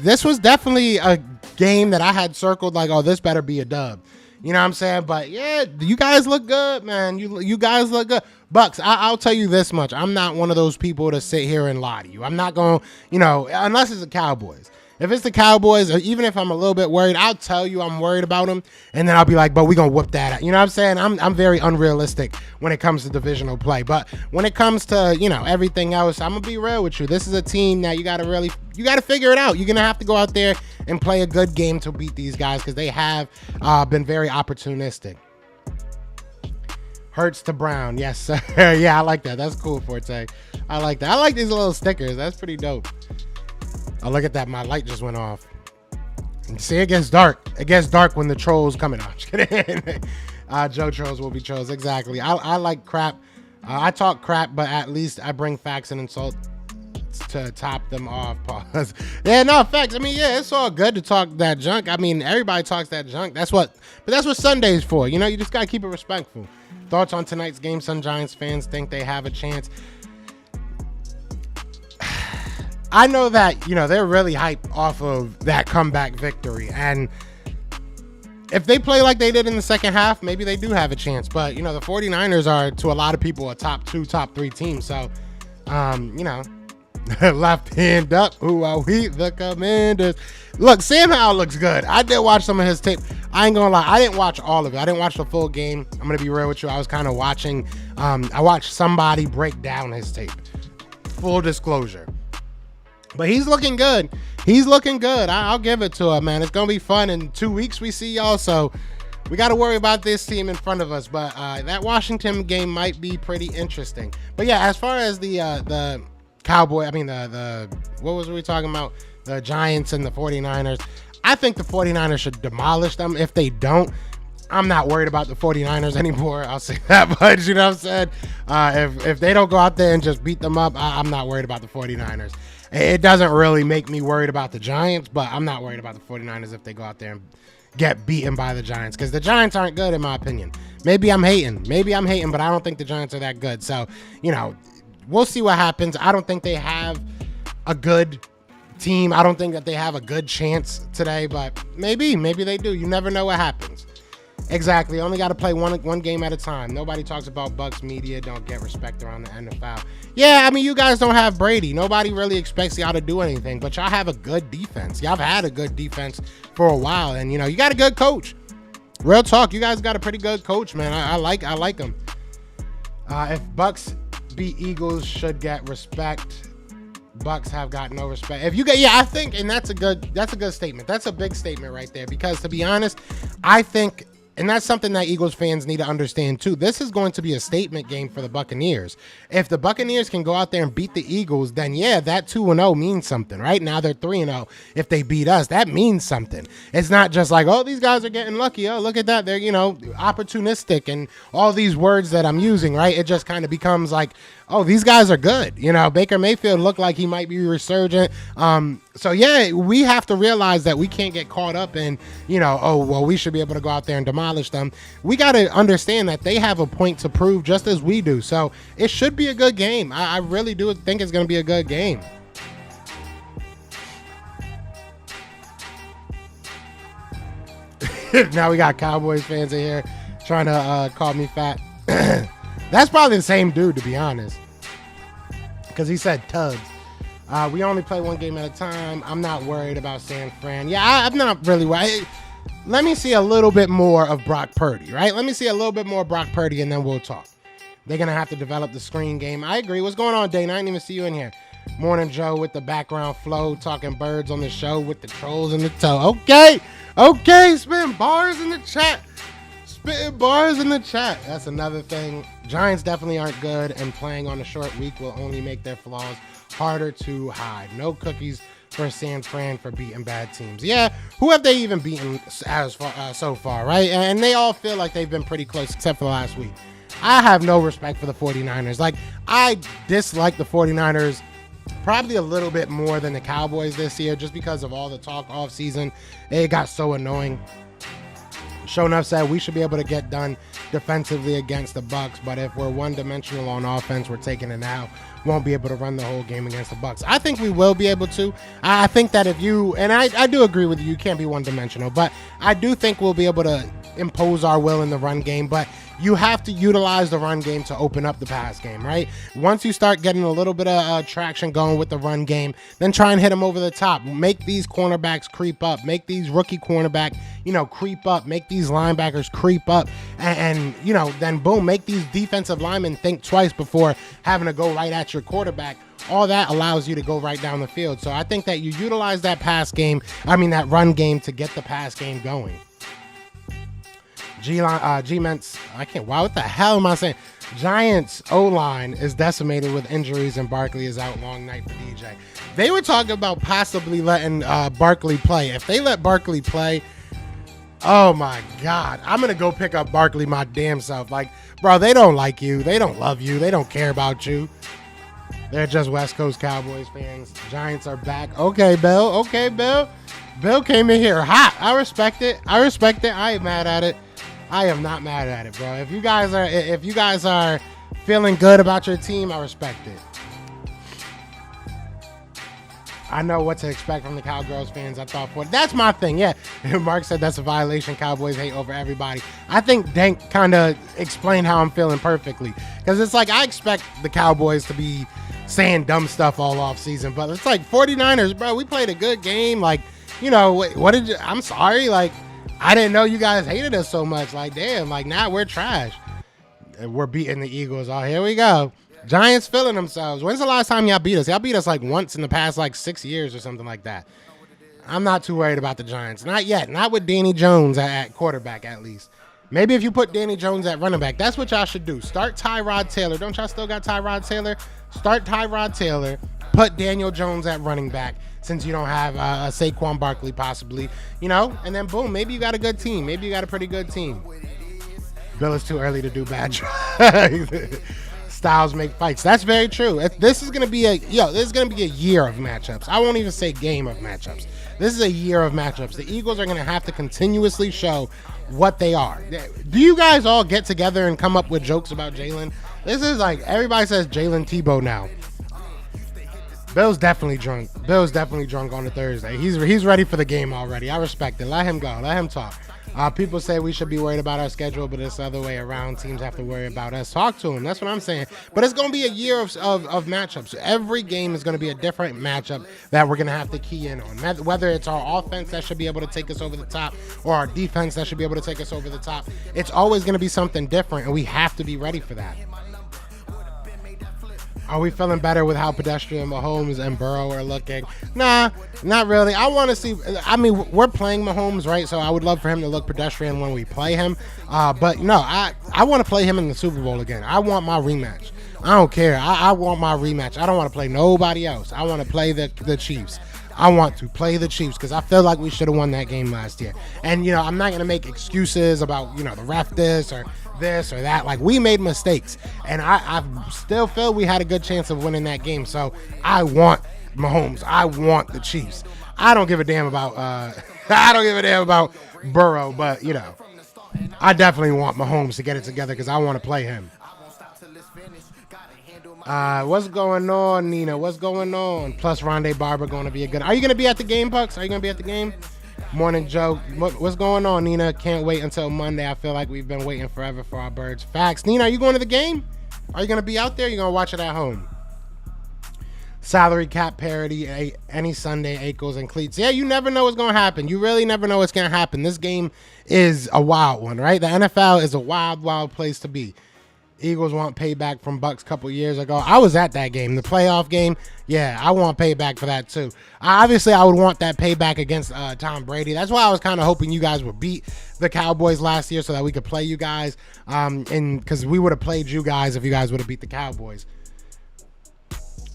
This was definitely a game that I had circled like, oh, this better be a dub. You know what I'm saying? But yeah, you guys look good, man. You guys look good. Bucks, I'll tell you this much. I'm not one of those people to sit here and lie to you. I'm not going, unless it's the Cowboys. If it's the Cowboys, or even if I'm a little bit worried, I'll tell you I'm worried about them, and then I'll be like, but we're going to whoop that out. You know what I'm saying? I'm very unrealistic when it comes to divisional play. But when it comes to, everything else, I'm going to be real with you. This is a team that you got to figure it out. You're going to have to go out there and play a good game to beat these guys, because they have been very opportunistic. Hurts to Brown. Yes, sir. Yeah, I like that. That's cool, Forte. I like that. I like these little stickers. That's pretty dope. Oh, look at that. My light just went off. See, it gets dark. It gets dark when the trolls come in. Just kidding. Joe trolls will be trolls. Exactly. I like crap. I talk crap, but at least I bring facts and insult to top them off. Pause. Yeah, no, facts. I mean, yeah, it's all good to talk that junk. I mean, everybody talks that junk. That's what Sunday's for. You just got to keep it respectful. Thoughts on tonight's game? Some Giants fans think they have a chance. I know that, they're really hyped off of that comeback victory. And if they play like they did in the second half, maybe they do have a chance. But, the 49ers are, to a lot of people, a top 2, top 3 team. So, Left hand up. Who are we? The Commanders. Look, Sam Howell looks good. I did watch some of his tape. I ain't gonna lie. I didn't watch all of it. I didn't watch the full game. I'm gonna be real with you. I was kind of watching. I watched somebody break down his tape. Full disclosure. But he's looking good. He's looking good. I'll give it to him, man. It's gonna be fun. In 2 weeks, we see y'all. So we got to worry about this team in front of us. But that Washington game might be pretty interesting. But yeah, as far as the Cowboy, I mean the what was we talking about? The Giants and the 49ers. I think the 49ers should demolish them. If they don't, I'm not worried about the 49ers anymore. I'll say that much, you know what I'm saying? If they don't go out there and just beat them up, I'm not worried about the 49ers. It doesn't really make me worried about the Giants, but I'm not worried about the 49ers if they go out there and get beaten by the Giants, because the Giants aren't good in my opinion. Maybe I'm hating, but I don't think the Giants are that good. So, you know, we'll see what happens. I don't think they have a good team. I don't think that they have a good chance today, but maybe they do. You never know what happens. Exactly. Only got to play one game at a time. Nobody talks about Bucs media don't get respect around the NFL. Yeah, I mean, you guys don't have Brady. Nobody really expects y'all to do anything, but y'all have a good defense. Y'all have had a good defense for a while, and you know, you got a good coach. Real talk, you guys got a pretty good coach, man. I like him. If Bucs beat Eagles, should get respect. Bucs have got no respect. If you get, yeah, I think, and that's a good statement. That's a big statement right there, because to be honest, I think, and that's something that Eagles fans need to understand too. This is going to be a statement game for the Buccaneers. If the Buccaneers can go out there and beat the Eagles, then yeah, that 2-0 means something. Right now they're 3-0. If they beat us, that means something. It's not just like, oh, these guys are getting lucky. Oh, look at that. They're, you know, opportunistic and all these words that I'm using, right? It just kind of becomes like, oh, these guys are good. You know, Baker Mayfield looked like he might be resurgent. So yeah, we have to realize that we can't get caught up in, you know, oh, well, we should be able to go out there and demolish them. We got to understand that they have a point to prove just as we do. So it should be a good game. I really do think it's going to be a good game. Now we got Cowboys fans in here trying to call me fat. That's probably the same dude, to be honest, because he said tugs. We only play one game at a time. I'm not worried about San Fran. Yeah, I'm not really worried. Let me see a little bit more of Brock Purdy, right? Let me see a little bit more of Brock Purdy, and then we'll talk. They're going to have to develop the screen game. I agree. What's going on, Dane? I didn't even see you in here. Morning Joe with the background flow, talking birds on the show with the trolls in the toe. Okay, spitting bars in the chat. Spitting bars in the chat. That's another thing. Giants definitely aren't good, and playing on a short week will only make their flaws harder to hide. No cookies for San Fran for beating bad teams. Yeah, who have they even beaten so far, right? And they all feel like they've been pretty close, except for last week. I have no respect for the 49ers. Like, I dislike the 49ers probably a little bit more than the Cowboys this year, just because of all the talk off season. It got so annoying. Show enough said we should be able to get done defensively against the Bucs, but if we're one-dimensional on offense, we're taking it out. Won't be able to run the whole game against the Bucs. I think we will be able to. I think that if you, and I do agree with you, you can't be one-dimensional, but I do think we'll be able to impose our will in the run game, but you have to utilize the run game to open up the pass game, right? Once you start getting a little bit of traction going with the run game, then try and hit them over the top. Make these cornerbacks creep up. Make these rookie cornerback, creep up. Make these linebackers creep up. And then boom, make these defensive linemen think twice before having to go right at your quarterback. All that allows you to go right down the field. So I think that you utilize that that run game to get the pass game going. G-Ments, what the hell am I saying? Giants O-line is decimated with injuries, and Barkley is out. Long night for DJ. They were talking about possibly letting Barkley play. If they let Barkley play, oh my God, I'm going to go pick up Barkley my damn self. Like, bro, they don't like you. They don't love you. They don't care about you. They're just West Coast Cowboys fans. Giants are back. Okay, Bill. Bill came in here hot. I respect it. I ain't mad at it. I am not mad at it, bro. If you guys are feeling good about your team, I respect it. I know what to expect from the Cowgirls fans. That's my thing. Yeah, Mark said that's a violation. Cowboys hate over everybody. I think Dank kind of explained how I'm feeling perfectly, because it's like I expect the Cowboys to be saying dumb stuff all off season. But it's like 49ers, bro, we played a good game. Like, you know, what did you, I'm sorry. Like, I didn't know you guys hated us so much. Like, damn, like now we're trash. And we're beating the Eagles. Oh, here we go. Giants feeling themselves. When's the last time y'all beat us? Y'all beat us like once in the past like 6 years or something like that. I'm not too worried about the Giants. Not yet. Not with Danny Jones at quarterback, at least. Maybe if you put Danny Jones at running back, that's what y'all should do. Start Tyrod Taylor. Don't y'all still got Tyrod Taylor? Start Tyrod Taylor. Put Daniel Jones at running back since you don't have Saquon Barkley possibly. You know, and then boom, maybe you got a good team. Maybe you got a pretty good team. Bill, is too early to do bad tries. Styles make fights. That's very true. This is gonna be a year of matchups. I won't even say game of matchups. This is a year of matchups. The Eagles are gonna have to continuously show what they are. Do you guys all get together and come up with jokes about Jalen? This is like everybody says Jalen Tebow now. Bill's definitely drunk. Bill's definitely drunk on a Thursday. He's ready for the game already. I respect it. Let him go. Let him talk. People say we should be worried about our schedule, but it's the other way around. Teams have to worry about us. Talk to them. That's what I'm saying. But it's going to be a year of matchups. Every game is going to be a different matchup that we're going to have to key in on. Whether it's our offense that should be able to take us over the top or our defense that should be able to take us over the top, it's always going to be something different, and we have to be ready for that. Are we feeling better with how pedestrian Mahomes and Burrow are looking? Nah, not really. I want to see. I mean, we're playing Mahomes, right? So I would love for him to look pedestrian when we play him. But no, I want to play him in the Super Bowl again. I want my rematch. I don't care. I want my rematch. I don't want to play nobody else. I want to play the Chiefs. I want to play the Chiefs because I feel like we should have won that game last year. And, you know, I'm not going to make excuses about, you know, the ref this or that. Like, we made mistakes. And I still feel we had a good chance of winning that game. So I want Mahomes. I want the Chiefs. I don't give a damn about Burrow, but, you know, I definitely want Mahomes to get it together because I want to play him. What's going on, Nina? What's going on? Plus, Rondé Barber going to be a good. Are you going to be at the game, Pucks? Are you going to be at the game? Morning, Joe. What's going on, Nina? Can't wait until Monday. I feel like we've been waiting forever for our birds. Facts. Nina, are you going to the game? Are you going to be out there? Or are you going to watch it at home? Salary cap parity, any Sunday, ankles and cleats. Yeah, you never know what's going to happen. You really never know what's going to happen. This game is a wild one, right? The NFL is a wild, wild place to be. Eagles want payback from Bucks a couple years ago. I was at that game, the playoff game. Yeah, I want payback for that too. Obviously, I would want that payback against Tom Brady. That's why I was kind of hoping you guys would beat the Cowboys last year so that we could play you guys. And because we would have played you guys if you guys would have beat the Cowboys.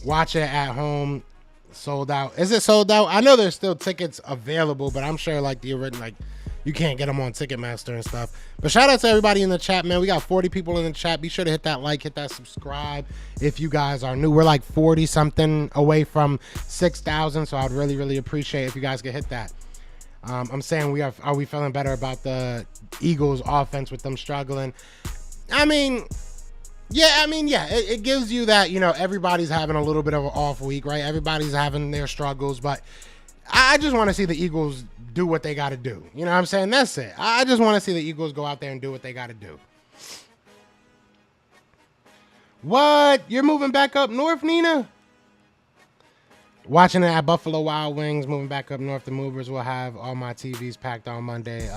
Watch it at home. Sold out. Is it sold out? I know there's still tickets available, but I'm sure like the original, like, you can't get them on Ticketmaster and stuff. But shout out to everybody in the chat, man. We got 40 people in the chat. Be sure to hit that like, hit that subscribe if you guys are new. We're like 40-something away from 6,000, so I'd really, really appreciate if you guys could hit that. I'm saying are we feeling better about the Eagles offense with them struggling? I mean, yeah, it gives you that, you know, everybody's having a little bit of an off week, right? Everybody's having their struggles, but I just want to see the Eagles do what they got to do. You know what I'm saying? That's it. I just want to see the Eagles go out there and do what they got to do. What? You're moving back up north, Nina? Watching it at Buffalo Wild Wings, moving back up north. The movers will have all my TVs packed on Monday.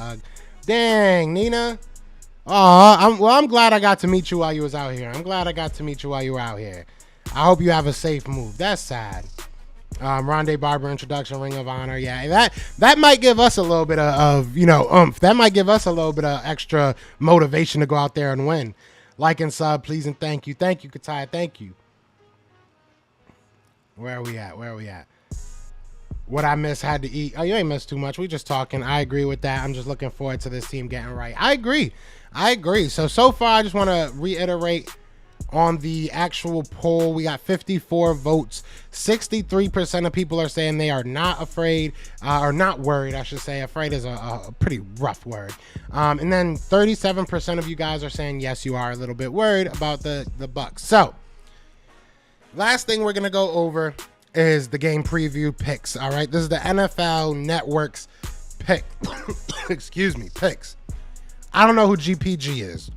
Dang, Nina. Oh, I'm glad I got to meet you while you was out here. I'm glad I got to meet you while you were out here. I hope you have a safe move. That's sad. Rondé Barber introduction, Ring of Honor. Yeah, that might give us a little bit of you know, oomph. That might give us a little bit of extra motivation to go out there and win. Like and sub, please, and thank you. Thank you, Katai. Thank you. Where are we at? What I miss had to eat. Oh, you ain't missed too much. We just talking. I agree with that. I'm just looking forward to this team getting right. I agree. So far, I just want to reiterate on the actual poll. We got 54 votes. 63% of people are saying they are not afraid, or not worried, I should say. Afraid is a pretty rough word. And then 37% of you guys are saying, yes, you are a little bit worried about the Bucks. So, last thing we're going to go over is the game preview picks, all right? This is the NFL Network's pick. Excuse me, picks. I don't know who GPG is.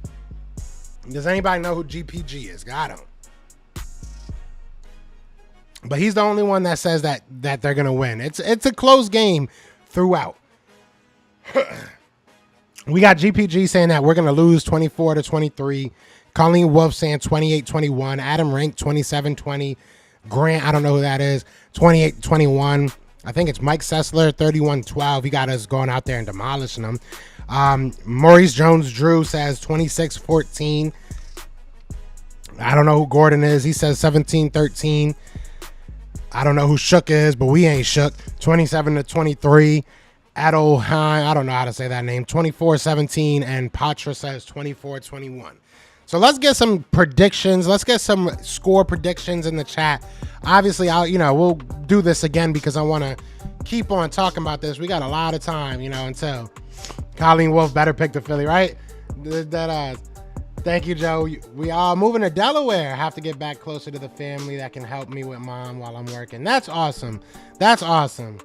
Does anybody know who GPG is? I don't. But he's the only one that says that they're gonna win. It's a close game throughout. We got GPG saying that we're gonna lose 24-23. Colleen Wolf saying 28-21. Adam Rank 27-20. Grant, I don't know who that is, 28-21. I think it's Mike Sessler 31-12. He got us going out there and demolishing them. Maurice Jones Drew says 26-14. I don't know who Gordon is. He says 17-13. I don't know who Shook is, but we ain't Shook. 27-23. Adelheim, I don't know how to say that name. 24-17, and Patra says 24-21. So let's get some predictions. Let's get some score predictions in the chat. Obviously, we'll do this again because I want to keep on talking about this. We got a lot of time, until Colleen Wolf better pick the Philly, right? Thank you, Joe. We are moving to Delaware. I have to get back closer to the family that can help me with mom while I'm working. That's awesome. That's awesome.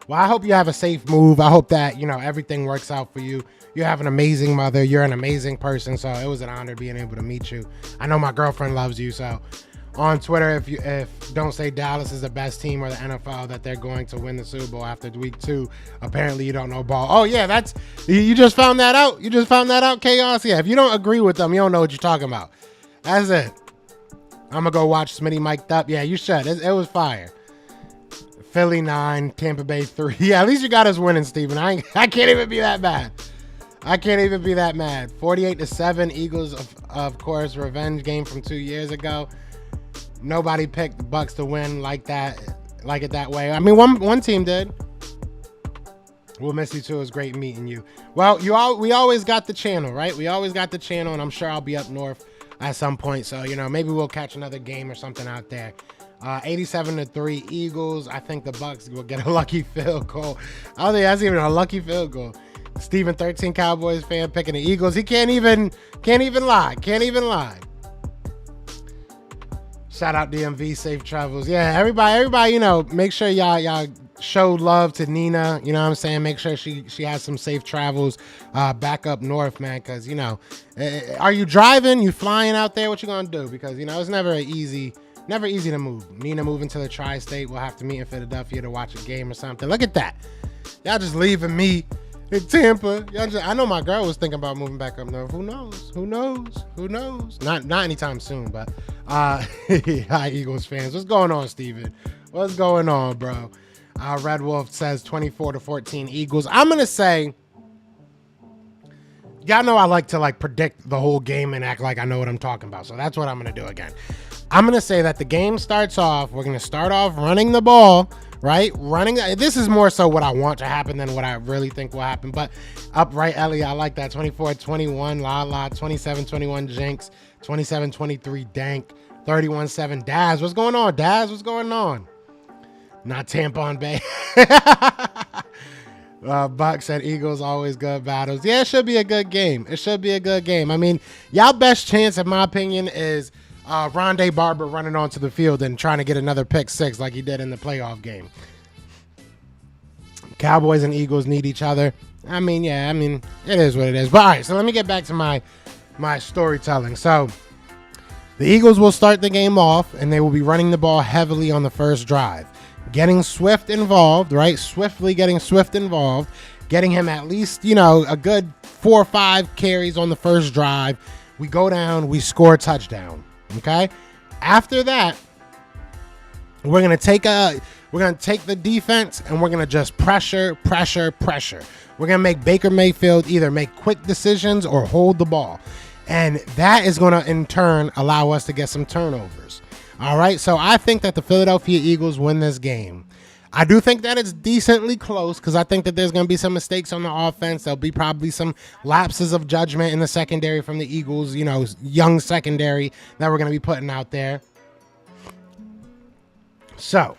Well, I hope you have a safe move. I hope that, everything works out for you. You have an amazing mother. You're an amazing person. So it was an honor being able to meet you. I know my girlfriend loves you. So on Twitter, if don't say Dallas is the best team or the NFL, that they're going to win the Super Bowl after week 2. Apparently you don't know ball. Oh yeah, you just found that out. You just found that out, Chaos. Yeah, if you don't agree with them, you don't know what you're talking about. That's it. I'm gonna go watch Smitty mic'd up. Yeah, you should. It was fire. Philly 9, Tampa Bay 3. Yeah, at least you got us winning, Steven. I can't even be that bad. I can't even be that mad. 48-7, Eagles, of course, revenge game from 2 years ago. Nobody picked the Bucs to win like it that way. I mean, one team did. We'll miss you too. It was great meeting you. Well, we always got the channel, right? We always got the channel, and I'm sure I'll be up north at some point. So, maybe we'll catch another game or something out there. 87-3 Eagles. I think the Bucs will get a lucky field goal. I don't think that's even a lucky field goal. Steven 13 Cowboys fan picking the Eagles. He can't even lie. Can't even lie. Shout out DMV, safe travels. Yeah, everybody, make sure y'all show love to Nina. You know what I'm saying? Make sure she has some safe travels back up north, man, cuz are you driving? You flying out there? What you going to do? Because it's never easy to move. Nina moving to the tri-state. We'll have to meet in Philadelphia to watch a game or something. Look at that. Y'all just leaving me in Tampa. I know my girl was thinking about moving back up north. Who knows? Not anytime soon, but hi, Eagles fans. What's going on, Steven? What's going on, bro? Red Wolf says 24-14 Eagles. I'm going to say, y'all know I like to predict the whole game and act like I know what I'm talking about. So that's what I'm going to do again. I'm going to say that the game starts off. We're going to start off running the ball, right? This is more so what I want to happen than what I really think will happen. But upright, Ellie, I like that. 24-21, La, 27-21, Jinx, 27-23, Dank, 31-7, Daz. What's going on, Daz? What's going on? Not Tampa Bay. Buck said Eagles always good battles. Yeah, it should be a good game. I mean, y'all best chance, in my opinion, is Rondé Barber running onto the field and trying to get another pick 6 like he did in the playoff game. Cowboys and Eagles need each other. I mean, it is what it is. But all right, so let me get back to my storytelling. So the Eagles will start the game off, and they will be running the ball heavily on the first drive. Getting Swift involved, right? Swiftly getting Swift involved. Getting him at least, a good 4 or 5 carries on the first drive. We go down, we score a touchdown. Okay. After that, we're gonna take the defense and we're gonna just pressure. We're gonna make Baker Mayfield either make quick decisions or hold the ball, and that is gonna in turn allow us to get some turnovers. All right. So I think that the Philadelphia Eagles win this game. I do think that it's decently close because I think that there's going to be some mistakes on the offense. There'll be probably some lapses of judgment in the secondary from the Eagles, young secondary that we're going to be putting out there. So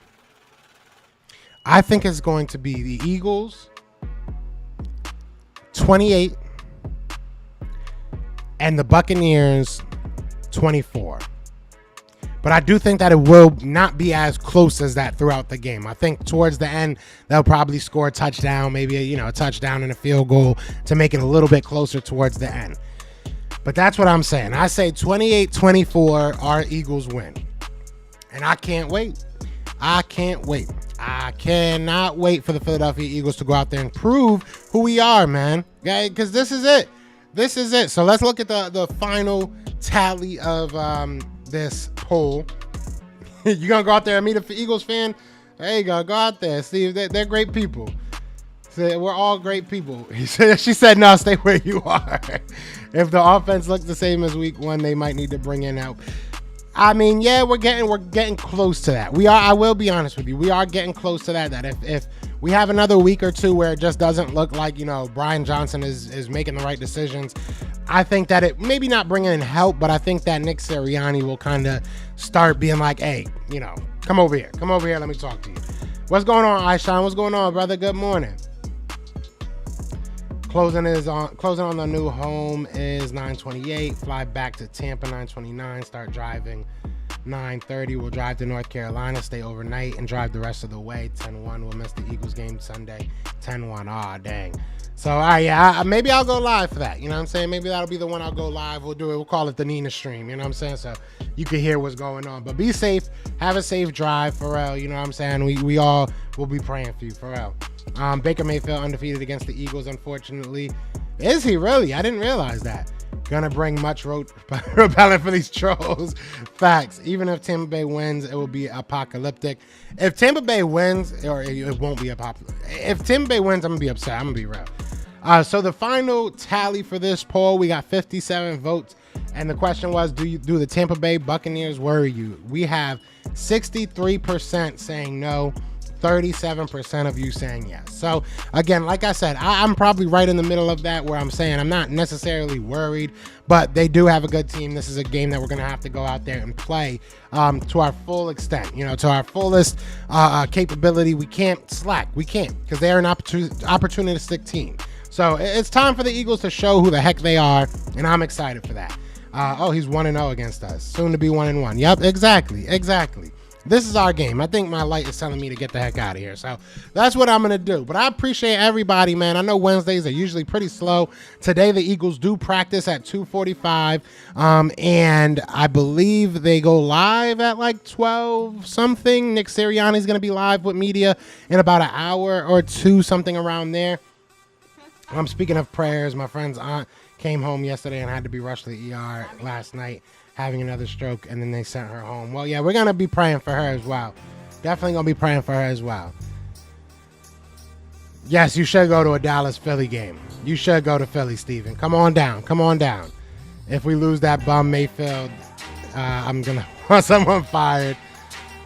I think it's going to be the Eagles 28 and the Buccaneers 24. But I do think that it will not be as close as that throughout the game. I think towards the end, they'll probably score a touchdown, maybe a touchdown and a field goal to make it a little bit closer towards the end. But that's what I'm saying. I say 28-24, our Eagles win. And I can't wait. I can't wait. I cannot wait for the Philadelphia Eagles to go out there and prove who we are, man. Yeah, because this is it. This is it. So let's look at the final tally of this poll. You gonna go out there and meet an Eagles fan? There you go. Go out there, Steve. They're great people. So we're all great people. She said, no, stay where you are. If the offense looks the same as week 1, they might need to bring in help. I mean, yeah, we're getting close to that. We are. I will be honest with you. We are getting close to that. That if we have another week or two where it just doesn't look like, Brian Johnson is making the right decisions, I think that it maybe not bringing in help, but I think that Nick Sirianni will kind of start being like, hey, come over here. Come over here. Let me talk to you. What's going on, Aishan? What's going on, brother? Good morning. Closing on the new home is 9:28. Fly back to Tampa 9:29. Start driving 9:30. We'll drive to North Carolina, stay overnight, and drive the rest of the way. 10-1. We'll miss the Eagles game Sunday. 10-1. Aw, dang. So, all right, yeah, maybe I'll go live for that. You know what I'm saying? Maybe that'll be the one I'll go live. We'll do it. We'll call it the Nina stream. You know what I'm saying? So you can hear what's going on. But be safe. Have a safe drive, Pharrell. You know what I'm saying? We all will be praying for you, Pharrell. Baker Mayfield undefeated against the Eagles, unfortunately. Is he really? I didn't realize that. Gonna bring much repellent for these trolls. Facts. Even if Tampa Bay wins, it will be apocalyptic. If Tampa Bay wins, or it won't be apocalyptic. If Tampa Bay wins, I'm gonna be upset. I'm gonna be real. So the final tally for this poll, we got 57 votes. And the question was, do the Tampa Bay Buccaneers worry you? We have 63% saying no. 37% of you saying yes. So again, like I said, I'm probably right in the middle of that, where I'm saying I'm not necessarily worried, but they do have a good team. This is a game that we're going to have to go out there and play to our full extent, to our fullest capability. We can't slack. We can't, because they're an opportunistic team. So it's time for the Eagles to show who the heck they are, and I'm excited for that. He's 1-0 against us. Soon to be 1-1. Yep, exactly. This is our game. I think my light is telling me to get the heck out of here. So that's what I'm going to do. But I appreciate everybody, man. I know Wednesdays are usually pretty slow. Today, the Eagles do practice at 2:45. And I believe they go live at like 12 something. Nick Sirianni is going to be live with media in about an hour or two, something around there. Speaking of prayers, my friend's aunt came home yesterday and had to be rushed to the ER last night, having another stroke, and then they sent her home. Well, yeah, we're going to be praying for her as well. Definitely going to be praying for her as well. Yes, you should go to a Dallas-Philly game. You should go to Philly, Steven. Come on down. If we lose that bum Mayfield, I'm going to want someone fired.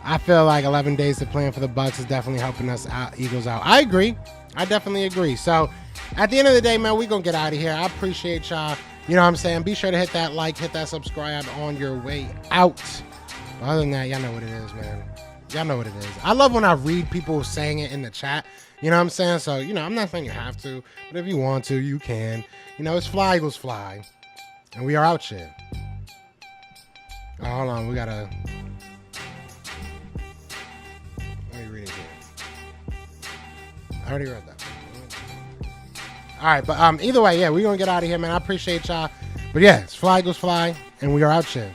I feel like 11 days to plan for the Bucs is definitely helping us out, Eagles out. I agree. I definitely agree. So, at the end of the day, man, we're going to get out of here. I appreciate y'all. You know what I'm saying? Be sure to hit that like, hit that subscribe on your way out. But other than that, y'all know what it is, man. Y'all know what it is. I love when I read people saying it in the chat. You know what I'm saying? So, I'm not saying you have to, but if you want to, you can. It's fly, Eagles fly. And we are out here. Oh, hold on. We got to... Let me read it here. I already read that. All right, but either way, yeah, we're going to get out of here, man. I appreciate y'all. But yeah, it's fly, Eagles fly, and we are out here.